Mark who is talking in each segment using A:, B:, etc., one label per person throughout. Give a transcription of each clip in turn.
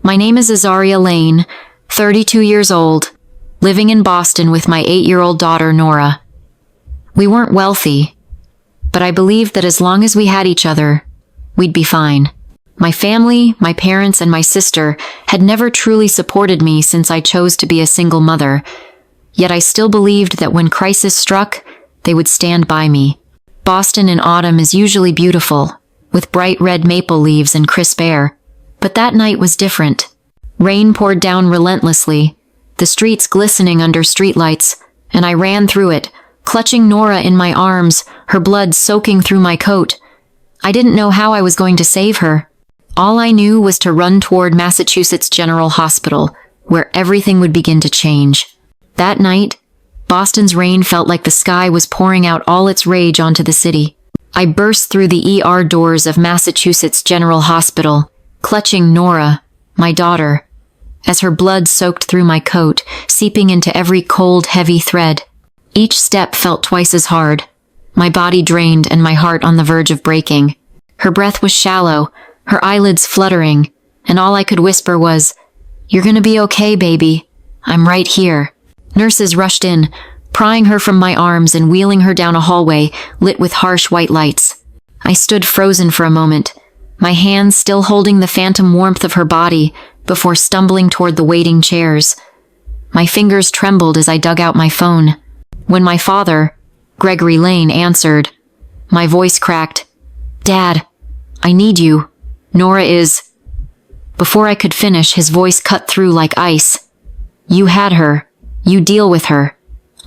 A: My name is Azaria Lane, 32 years old, living in Boston with my 8-year-old daughter, Nora. We weren't wealthy, but I believed that as long as we had each other, we'd be fine. My family, my parents, and my sister had never truly supported me since I chose to be a single mother, yet I still believed that when crisis struck, they would stand by me. Boston in autumn is usually beautiful, with bright red maple leaves and crisp air, but that night was different. Rain poured down relentlessly, the streets glistening under streetlights, and I ran through it, clutching Nora in my arms, her blood soaking through my coat. I didn't know how I was going to save her. All I knew was to run toward Massachusetts General Hospital, where everything would begin to change. That night, Boston's rain felt like the sky was pouring out all its rage onto the city. I burst through the ER doors of Massachusetts General Hospital, clutching Nora, my daughter, as her blood soaked through my coat, seeping into every cold, heavy thread. Each step felt twice as hard, my body drained and my heart on the verge of breaking. Her breath was shallow, her eyelids fluttering, and all I could whisper was, "You're gonna be okay, baby. I'm right here." Nurses rushed in, prying her from my arms and wheeling her down a hallway lit with harsh white lights. I stood frozen for a moment, my hands still holding the phantom warmth of her body, before stumbling toward the waiting chairs. My fingers trembled as I dug out my phone. When my father, Gregory Lane, answered, my voice cracked. "Dad, I need you. Nora is—" Before I could finish, his voice cut through like ice. "You had her. You deal with her.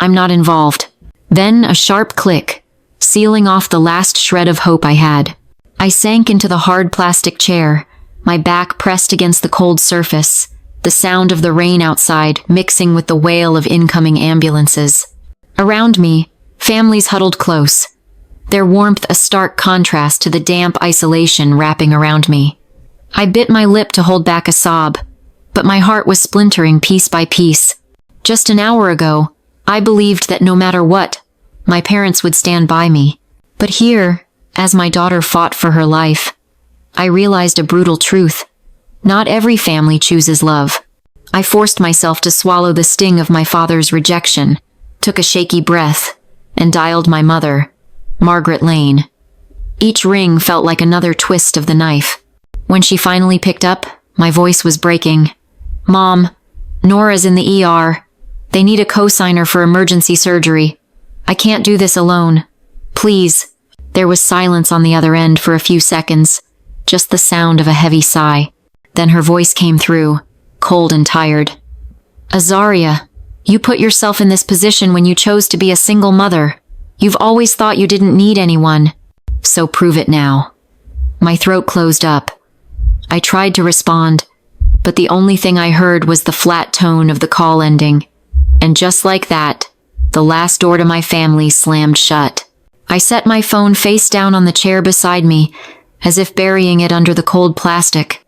A: I'm not involved." Then a sharp click, sealing off the last shred of hope I had. I sank into the hard plastic chair, my back pressed against the cold surface, the sound of the rain outside mixing with the wail of incoming ambulances. Around me, families huddled close, their warmth a stark contrast to the damp isolation wrapping around me. I bit my lip to hold back a sob, but my heart was splintering piece by piece. Just an hour ago, I believed that no matter what, my parents would stand by me. But here, as my daughter fought for her life, I realized a brutal truth. Not every family chooses love. I forced myself to swallow the sting of my father's rejection, took a shaky breath, and dialed my mother, Margaret Lane. Each ring felt like another twist of the knife. When she finally picked up, my voice was breaking. "Mom, Nora's in the ER. They need a cosigner for emergency surgery. I can't do this alone. Please." There was silence on the other end for a few seconds, just the sound of a heavy sigh. Then her voice came through, cold and tired. "Azaria, you put yourself in this position when you chose to be a single mother. You've always thought you didn't need anyone. So prove it now." My throat closed up. I tried to respond, but the only thing I heard was the flat tone of the call ending. And just like that, the last door to my family slammed shut. I set my phone face down on the chair beside me, as if burying it under the cold plastic.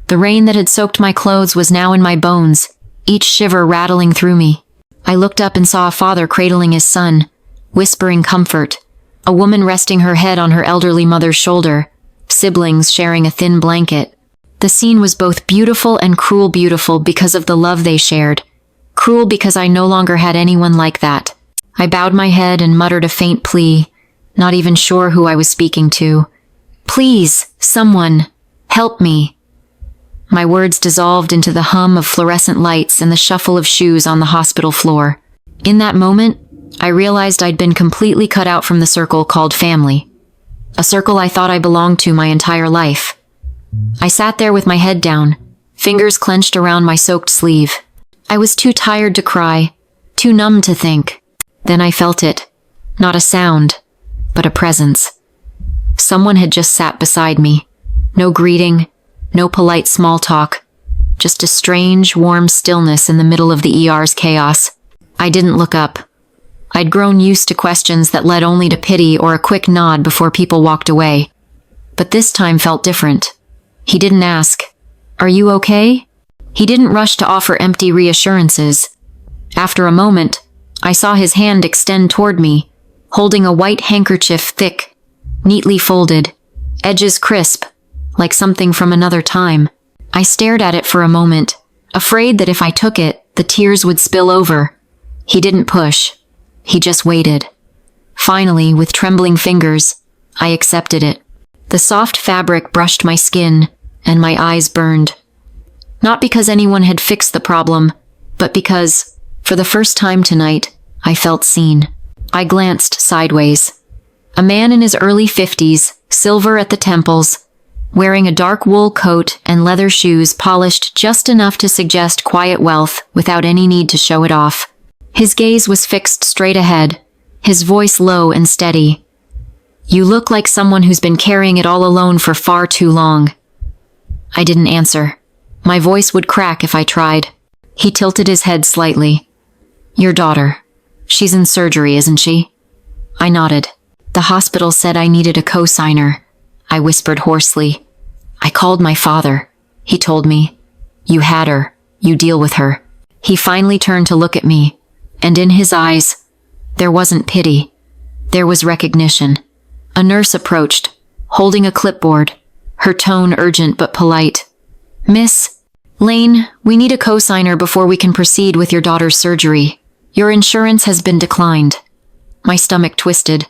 A: The rain that had soaked my clothes was now in my bones, each shiver rattling through me. I looked up and saw a father cradling his son, whispering comfort, a woman resting her head on her elderly mother's shoulder, siblings sharing a thin blanket. The scene was both beautiful and cruel, beautiful because of the love they shared, cruel because I no longer had anyone like that. I bowed my head and muttered a faint plea, not even sure who I was speaking to. "Please, someone, help me." My words dissolved into the hum of fluorescent lights and the shuffle of shoes on the hospital floor. In that moment, I realized I'd been completely cut out from the circle called family, a circle I thought I belonged to my entire life. I sat there with my head down, fingers clenched around my soaked sleeve. I was too tired to cry, too numb to think. Then I felt it. Not a sound, but a presence. Someone had just sat beside me. No greeting, no polite small talk, just a strange, warm stillness in the middle of the ER's chaos. I didn't look up. I'd grown used to questions that led only to pity or a quick nod before people walked away. But this time felt different. He didn't ask, "Are you okay?" He didn't rush to offer empty reassurances. After a moment, I saw his hand extend toward me, holding a white handkerchief thick, neatly folded, edges crisp, like something from another time. I stared at it for a moment, afraid that if I took it, the tears would spill over. He didn't push. He just waited. Finally, with trembling fingers, I accepted it. The soft fabric brushed my skin, and my eyes burned. Not because anyone had fixed the problem, but because, for the first time tonight, I felt seen. I glanced sideways. A man in his early 50s, silver at the temples, wearing a dark wool coat and leather shoes polished just enough to suggest quiet wealth without any need to show it off. His gaze was fixed straight ahead, his voice low and steady. "You look like someone who's been carrying it all alone for far too long." I didn't answer. My voice would crack if I tried. He tilted his head slightly. "Your daughter. She's in surgery, isn't she?" I nodded. "The hospital said I needed a co-signer," I whispered hoarsely. "I called my father. He told me, 'You had her. You deal with her.'" He finally turned to look at me, and in his eyes, there wasn't pity. There was recognition. A nurse approached, holding a clipboard, her tone urgent but polite. "Miss Lane, we need a co-signer before we can proceed with your daughter's surgery. Your insurance has been declined." My stomach twisted.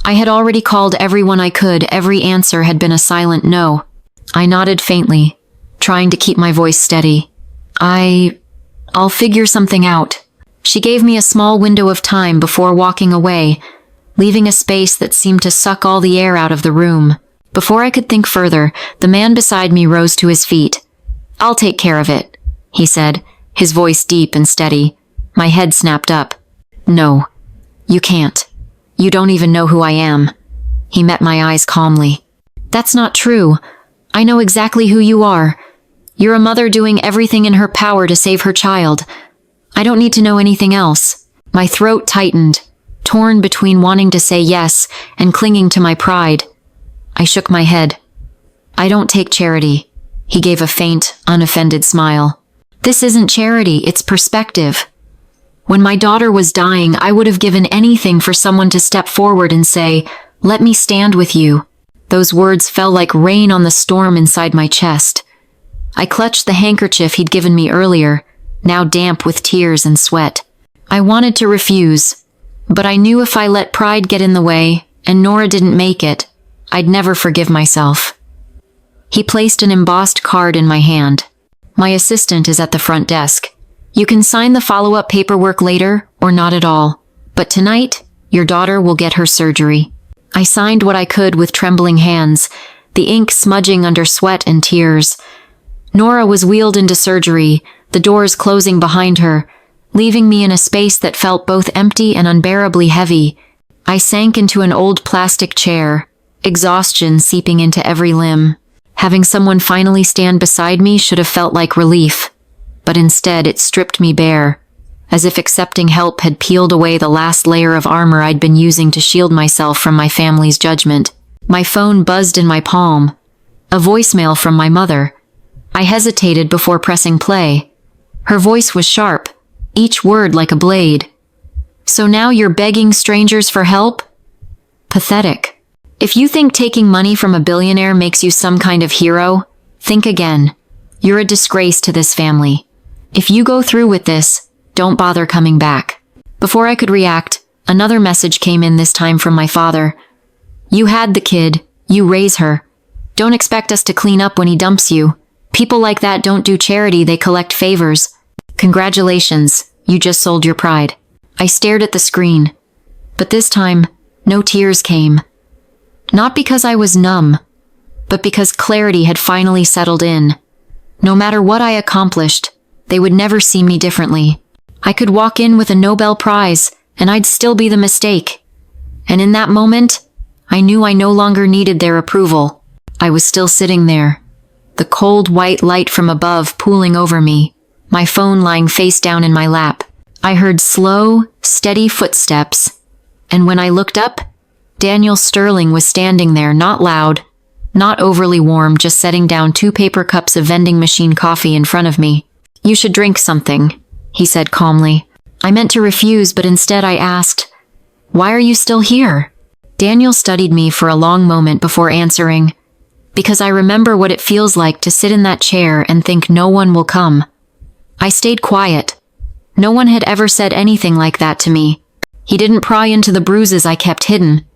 A: I had already called everyone I could. Every answer had been a silent no. I nodded faintly, trying to keep my voice steady. I'll figure something out." She gave me a small window of time before walking away, leaving a space that seemed to suck all the air out of the room. Before I could think further, the man beside me rose to his feet. "I'll take care of it," he said, his voice deep and steady. My head snapped up. "No, you can't. You don't even know who I am." He met my eyes calmly. "That's not true. I know exactly who you are. You're a mother doing everything in her power to save her child. I don't need to know anything else." My throat tightened, torn between wanting to say yes and clinging to my pride. I shook my head. "I don't take charity." He gave a faint, unoffended smile. "This isn't charity, it's perspective. When my daughter was dying, I would have given anything for someone to step forward and say, 'Let me stand with you.'" Those words fell like rain on the storm inside my chest. I clutched the handkerchief he'd given me earlier, now damp with tears and sweat. I wanted to refuse, but I knew if I let pride get in the way, and Nora didn't make it, I'd never forgive myself. He placed an embossed card in my hand. "My assistant is at the front desk. You can sign the follow-up paperwork later, or not at all. But tonight, your daughter will get her surgery." I signed what I could with trembling hands, the ink smudging under sweat and tears. Nora was wheeled into surgery, the doors closing behind her, leaving me in a space that felt both empty and unbearably heavy. I sank into an old plastic chair, exhaustion seeping into every limb. Having someone finally stand beside me should have felt like relief, but instead it stripped me bare, as if accepting help had peeled away the last layer of armor I'd been using to shield myself from my family's judgment. My phone buzzed in my palm. A voicemail from my mother. I hesitated before pressing play. Her voice was sharp, each word like a blade. "So now you're begging strangers for help? Pathetic. If you think taking money from a billionaire makes you some kind of hero, think again. You're a disgrace to this family. If you go through with this, don't bother coming back." Before I could react, another message came in, this time from my father. "You had the kid. You raise her. Don't expect us to clean up when he dumps you. People like that don't do charity, they collect favors. Congratulations, you just sold your pride." I stared at the screen, but this time, no tears came. Not because I was numb, but because clarity had finally settled in. No matter what I accomplished, they would never see me differently. I could walk in with a Nobel Prize, and I'd still be the mistake. And in that moment, I knew I no longer needed their approval. I was still sitting there, the cold white light from above pooling over me, my phone lying face down in my lap. I heard slow, steady footsteps, and when I looked up, Daniel Sterling was standing there, not loud, not overly warm, just setting down 2 paper cups of vending machine coffee in front of me. "You should drink something," he said calmly. I meant to refuse, but instead I asked, "Why are you still here?" Daniel studied me for a long moment before answering, because I remember what it feels like to sit in that chair and think no one will come. I stayed quiet. No one had ever said anything like that to me. He didn't pry into the bruises I kept hidden,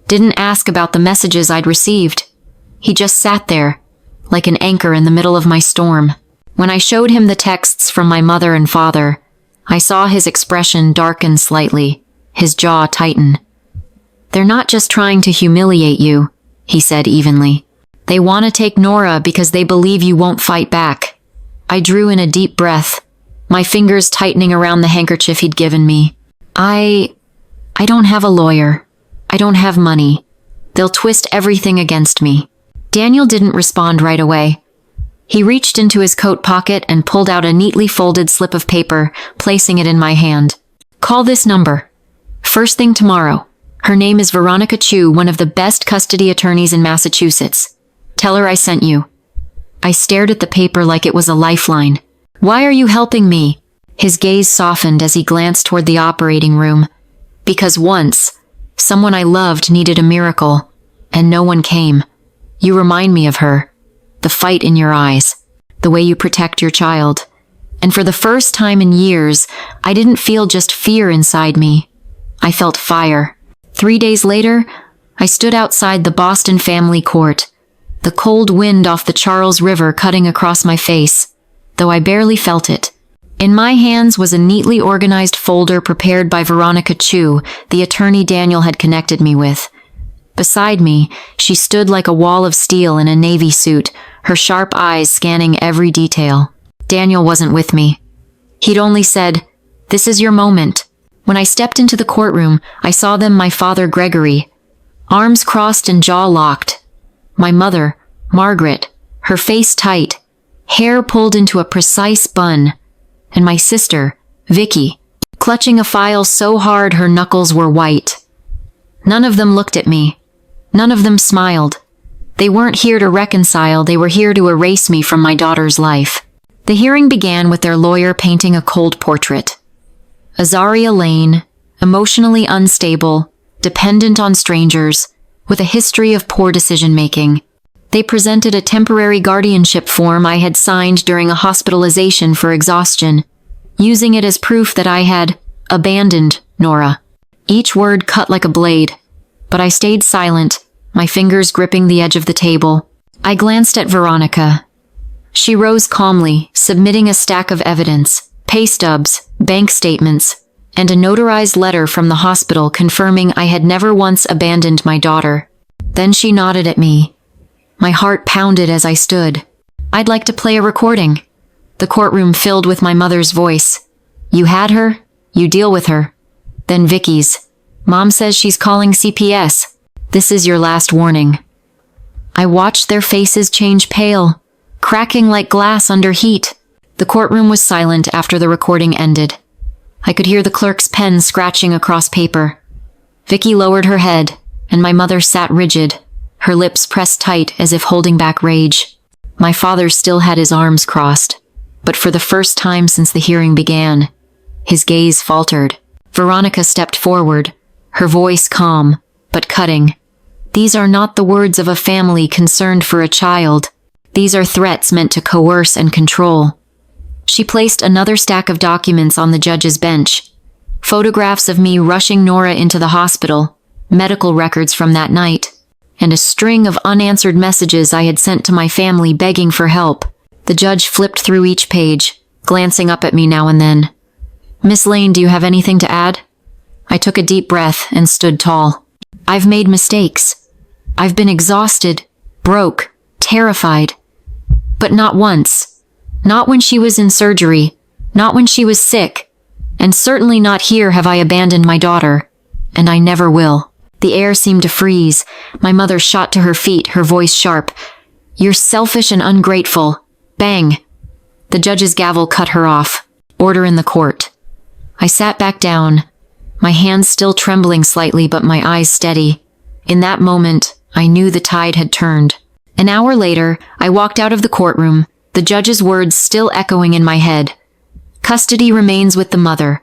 A: didn't ask about the messages I'd received. He just sat there, like an anchor in the middle of my storm. When I showed him the texts from my mother and father, I saw his expression darken slightly, his jaw tighten. "They're not just trying to humiliate you," he said evenly. "They want to take Nora because they believe you won't fight back." I drew in a deep breath, my fingers tightening around the handkerchief he'd given me. I don't have a lawyer. I don't have money. They'll twist everything against me." Daniel didn't respond right away. He reached into his coat pocket and pulled out a neatly folded slip of paper, placing it in my hand. "Call this number. First thing tomorrow. Her name is Veronica Chu, one of the best custody attorneys in Massachusetts. Tell her I sent you." I stared at the paper like it was a lifeline. "Why are you helping me?" His gaze softened as he glanced toward the operating room. "Because once, someone I loved needed a miracle, and no one came. You remind me of her. The fight in your eyes. The way you protect your child. And for the first time in years, I didn't feel just fear inside me. I felt fire." 3 days later, I stood outside the Boston family court, the cold wind off the Charles River cutting across my face, though I barely felt it. In my hands was a neatly organized folder prepared by Veronica Chu, the attorney Daniel had connected me with. Beside me, she stood like a wall of steel in a navy suit, her sharp eyes scanning every detail. Daniel wasn't with me. He'd only said, "This is your moment." When I stepped into the courtroom, I saw them my father Gregory, arms crossed and jaw locked. My mother, Margaret, her face tight, hair pulled into a precise bun. And my sister, Vicky, clutching a file so hard her knuckles were white. None of them looked at me. None of them smiled. They weren't here to reconcile, they were here to erase me from my daughter's life. The hearing began with their lawyer painting a cold portrait. Azaria Lane, emotionally unstable, dependent on strangers, with a history of poor decision-making. They presented a temporary guardianship form I had signed during a hospitalization for exhaustion, using it as proof that I had abandoned Nora. Each word cut like a blade, but I stayed silent, my fingers gripping the edge of the table. I glanced at Veronica. She rose calmly, submitting a stack of evidence, pay stubs, bank statements, and a notarized letter from the hospital confirming I had never once abandoned my daughter. Then she nodded at me. My heart pounded as I stood. "I'd like to play a recording." The courtroom filled with my mother's voice. "You had her, you deal with her." Then Vicky's. "Mom says she's calling CPS. This is your last warning." I watched their faces change pale, cracking like glass under heat. The courtroom was silent after the recording ended. I could hear the clerk's pen scratching across paper. Vicky lowered her head, and my mother sat rigid, her lips pressed tight as if holding back rage. My father still had his arms crossed, but for the first time since the hearing began, his gaze faltered. Veronica stepped forward, her voice calm, but cutting. "These are not the words of a family concerned for a child. These are threats meant to coerce and control." She placed another stack of documents on the judge's bench. Photographs of me rushing Nora into the hospital, medical records from that night, and a string of unanswered messages I had sent to my family begging for help. The judge flipped through each page, glancing up at me now and then. "Miss Lane, do you have anything to add?" I took a deep breath and stood tall. "I've made mistakes. I've been exhausted, broke, terrified. But not once. Not when she was in surgery. Not when she was sick. And certainly not here have I abandoned my daughter. And I never will." The air seemed to freeze. My mother shot to her feet, her voice sharp. "You're selfish and ungrateful." Bang! The judge's gavel cut her off. Order in the court. I sat back down, my hands still trembling slightly but my eyes steady. In that moment, I knew the tide had turned. An hour later, I walked out of the courtroom, the judge's words still echoing in my head. "Custody remains with the mother.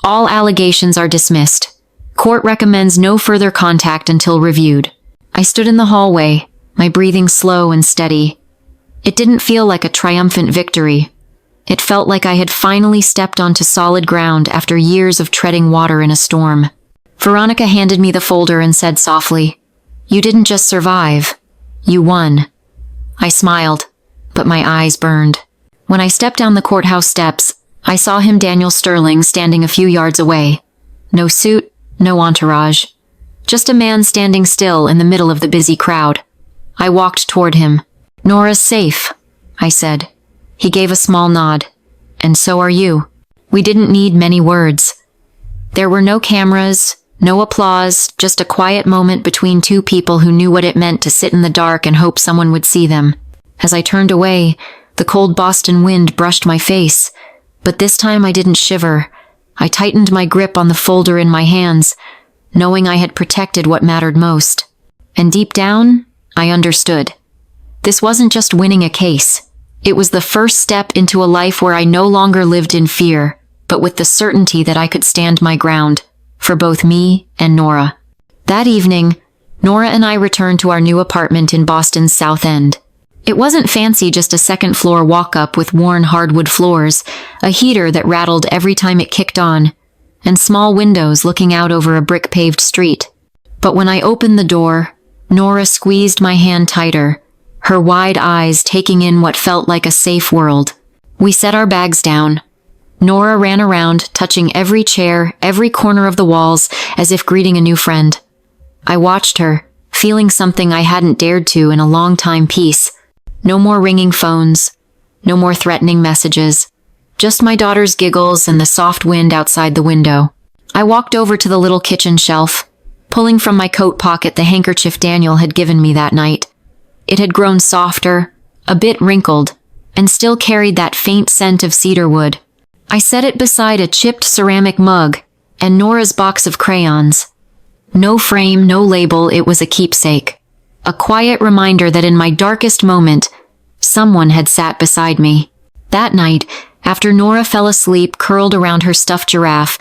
A: All allegations are dismissed. Court recommends no further contact until reviewed." I stood in the hallway, my breathing slow and steady. It didn't feel like a triumphant victory. It felt like I had finally stepped onto solid ground after years of treading water in a storm. Veronica handed me the folder and said softly, "You didn't just survive. You won." I smiled, but my eyes burned. When I stepped down the courthouse steps, I saw him, Daniel Sterling, standing a few yards away. No suit, no entourage. Just a man standing still in the middle of the busy crowd. I walked toward him. "Nora's safe," I said. He gave a small nod. "And so are you." We didn't need many words. There were no cameras, no applause, just a quiet moment between two people who knew what it meant to sit in the dark and hope someone would see them. As I turned away, the cold Boston wind brushed my face, but this time I didn't shiver. I tightened my grip on the folder in my hands, knowing I had protected what mattered most. And deep down, I understood. This wasn't just winning a case. It was the first step into a life where I no longer lived in fear, but with the certainty that I could stand my ground, for both me and Nora. That evening, Nora and I returned to our new apartment in Boston's South End. It wasn't fancy, just a second-floor walk-up with worn hardwood floors, a heater that rattled every time it kicked on, and small windows looking out over a brick-paved street. But when I opened the door, Nora squeezed my hand tighter, her wide eyes taking in what felt like a safe world. We set our bags down. Nora ran around, touching every chair, every corner of the walls, as if greeting a new friend. I watched her, feeling something I hadn't dared to in a long time: peace. No more ringing phones, no more threatening messages, just my daughter's giggles and the soft wind outside the window. I walked over to the little kitchen shelf, pulling from my coat pocket the handkerchief Daniel had given me that night. It had grown softer, a bit wrinkled, and still carried that faint scent of cedarwood. I set it beside a chipped ceramic mug and Nora's box of crayons. No frame, no label, it was a keepsake. A quiet reminder that in my darkest moment, someone had sat beside me. That night, after Nora fell asleep curled around her stuffed giraffe,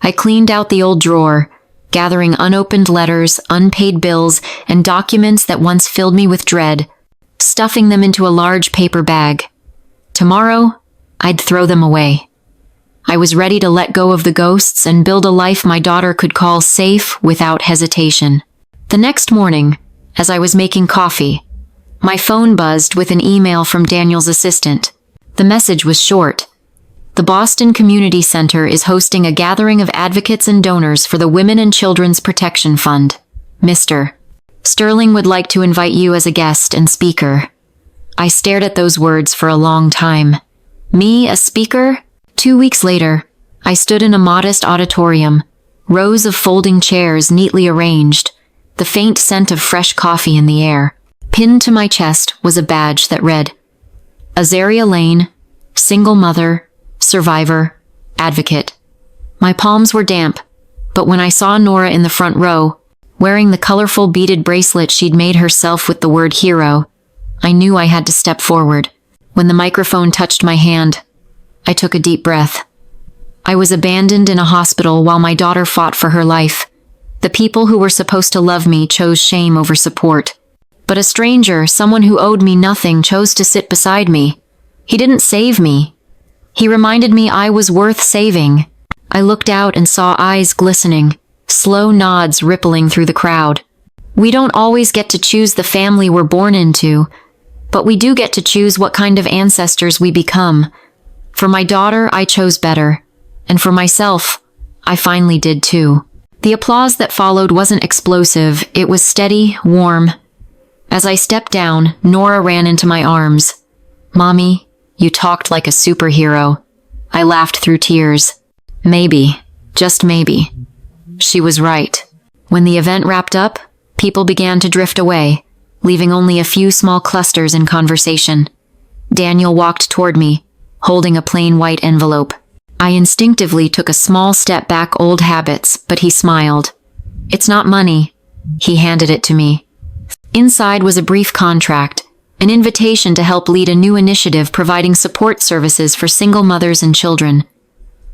A: I cleaned out the old drawer, gathering unopened letters, unpaid bills, and documents that once filled me with dread, stuffing them into a large paper bag. Tomorrow, I'd throw them away. I was ready to let go of the ghosts and build a life my daughter could call safe without hesitation. The next morning, as I was making coffee, my phone buzzed with an email from Daniel's assistant. The message was short. The Boston Community Center is hosting a gathering of advocates and donors for the Women and Children's Protection Fund. Mr. Sterling would like to invite you as a guest and speaker. I stared at those words for a long time. Me, a speaker? 2 weeks later, I stood in a modest auditorium, rows of folding chairs neatly arranged, the faint scent of fresh coffee in the air. Pinned to my chest was a badge that read, Azaria Lane, single mother, survivor, advocate. My palms were damp, but when I saw Nora in the front row, wearing the colorful beaded bracelet she'd made herself with the word hero, I knew I had to step forward. When the microphone touched my hand, I took a deep breath. I was abandoned in a hospital while my daughter fought for her life. The people who were supposed to love me chose shame over support. But a stranger, someone who owed me nothing, chose to sit beside me. He didn't save me. He reminded me I was worth saving. I looked out and saw eyes glistening, slow nods rippling through the crowd. We don't always get to choose the family we're born into, but we do get to choose what kind of ancestors we become. For my daughter, I chose better. And for myself, I finally did too. The applause that followed wasn't explosive, it was steady, warm. As I stepped down, Nora ran into my arms. Mommy, you talked like a superhero. I laughed through tears. Maybe, just maybe. She was right. When the event wrapped up, people began to drift away, leaving only a few small clusters in conversation. Daniel walked toward me, holding a plain white envelope. I instinctively took a small step back, old habits, but he smiled. It's not money. He handed it to me. Inside was a brief contract, an invitation to help lead a new initiative providing support services for single mothers and children.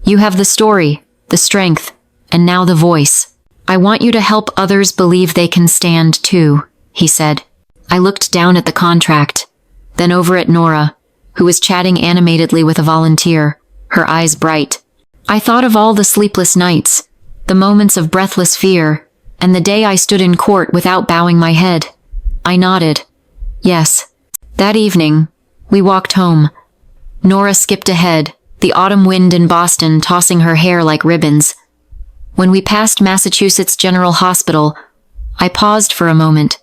A: You have the story, the strength, and now the voice. I want you to help others believe they can stand too, he said. I looked down at the contract, then over at Nora, who was chatting animatedly with a volunteer, her eyes bright. I thought of all the sleepless nights, the moments of breathless fear, and the day I stood in court without bowing my head. I nodded. Yes. That evening, we walked home. Nora skipped ahead, the autumn wind in Boston tossing her hair like ribbons. When we passed Massachusetts General Hospital, I paused for a moment.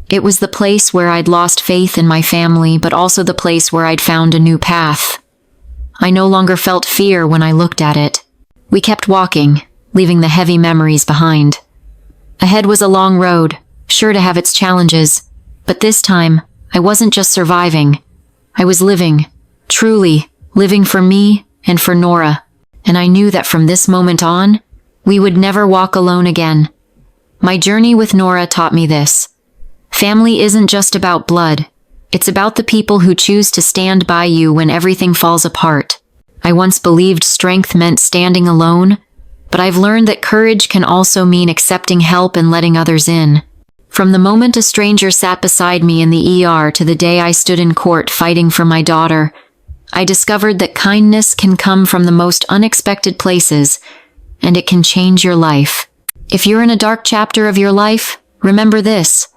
A: It was the place where I'd lost faith in my family, but also the place where I'd found a new path. I no longer felt fear when I looked at it. We kept walking, leaving the heavy memories behind. Ahead was a long road, sure to have its challenges, but this time, I wasn't just surviving. I was living, truly living for me and for Nora, and I knew that from this moment on, we would never walk alone again. My journey with Nora taught me this. Family isn't just about blood. It's about the people who choose to stand by you when everything falls apart. I once believed strength meant standing alone, but I've learned that courage can also mean accepting help and letting others in. From the moment a stranger sat beside me in the ER to the day I stood in court fighting for my daughter, I discovered that kindness can come from the most unexpected places, and it can change your life. If you're in a dark chapter of your life, remember this: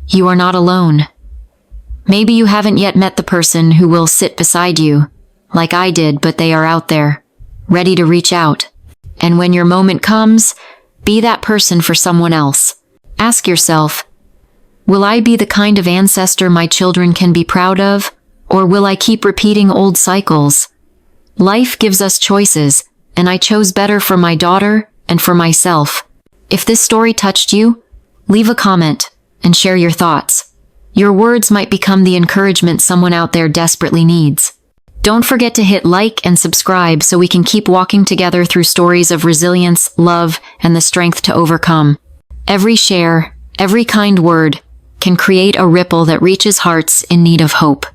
A: you are not alone. Maybe you haven't yet met the person who will sit beside you, like I did, but they are out there, ready to reach out. And when your moment comes, be that person for someone else. Ask yourself, will I be the kind of ancestor my children can be proud of, or will I keep repeating old cycles? Life gives us choices, and I chose better for my daughter and for myself. If this story touched you, leave a comment and share your thoughts. Your words might become the encouragement someone out there desperately needs. Don't forget to hit like and subscribe so we can keep walking together through stories of resilience, love, and the strength to overcome. Every share, every kind word, can create a ripple that reaches hearts in need of hope.